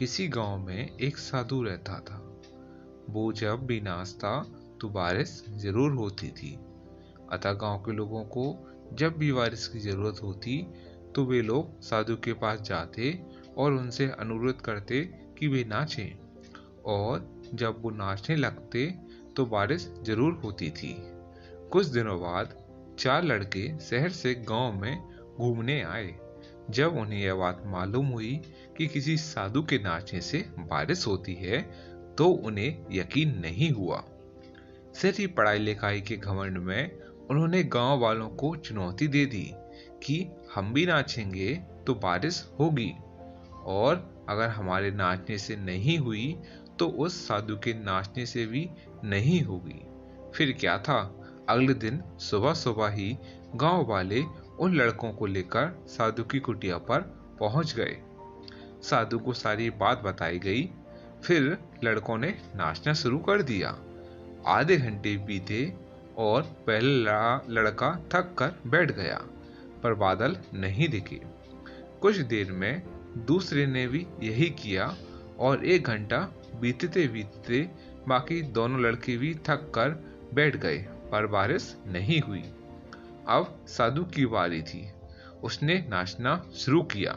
किसी गांव में एक साधु रहता था। वो जब भी नाचता तो बारिश जरूर होती थी। अतः गांव के लोगों को जब भी बारिश की जरूरत होती तो वे लोग साधु के पास जाते और उनसे अनुरोध करते कि वे नाचें, और जब वो नाचने लगते तो बारिश जरूर होती थी। कुछ दिनों बाद 4 लड़के शहर से गांव में घूमने आए। जब उन्हें यह बात मालूम हुई कि किसी साधु के नाचने से बारिश होती है तो उन्हें यकीन नहीं हुआ। सिर्फ पढ़ाई लिखाई के घमंड में उन्होंने गांव वालों को चुनौती दे दी कि हम भी नाचेंगे तो बारिश होगी, और अगर हमारे नाचने से नहीं हुई तो उस साधु के नाचने से भी नहीं होगी। फिर क्या था, अगले दिन सुबह सुबह ही गांव वाले उन लड़कों को लेकर साधु की कुटिया पर पहुंच गए। साधु को सारी बात बताई गई। फिर लड़कों ने नाचना शुरू कर दिया। आधे घंटे बीते और पहला लड़का थक कर बैठ गया, पर बादल नहीं दिखे। कुछ देर में दूसरे ने भी यही किया और 1 घंटा बीतते बीतते बाकी दोनों लड़के भी थक कर बैठ गए, पर बारिश नहीं हुई। अब साधु की बारी थी। उसने नाचना शुरू किया।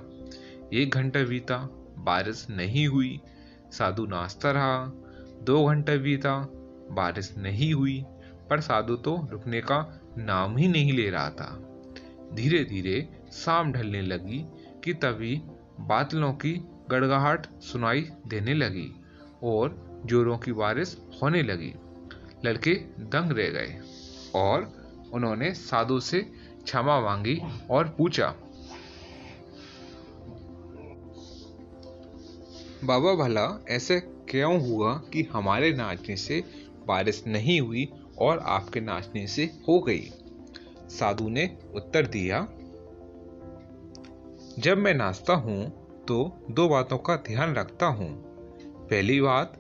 1 घंटा बीता, बारिश नहीं हुई। साधु नाचता रहा। 2 घंटा बीता, बारिश नहीं हुई, पर साधु तो रुकने का नाम ही नहीं ले रहा था। धीरे धीरे शाम ढलने लगी कि तभी बादलों की गड़गड़ाहट सुनाई देने लगी और जोरों की बारिश होने लगी। लड़के दंग रह गए और उन्होंने साधु से क्षमा मांगी और पूछा, बाबा भला ऐसे क्यों हुआ कि हमारे नाचने से बारिश नहीं हुई और आपके नाचने से हो गई? साधु ने उत्तर दिया, जब मैं नाचता हूँ तो 2 बातों का ध्यान रखता हूँ। पहली बात,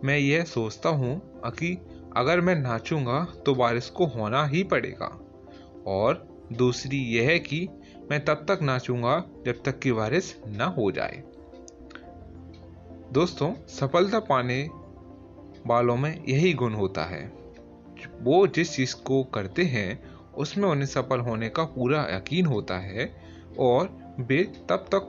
मैं यह सोचता हूँ कि अगर मैं नाचूंगा तो बारिश को होना ही पड़ेगा, और दूसरी यह है कि मैं तब तक नाचूंगा जब तक कि बारिश न हो जाए। दोस्तों, सफलता पाने वालों में यही गुण होता है। वो जिस चीज को करते हैं उसमें उन्हें सफल होने का पूरा यकीन होता है और वे तब तक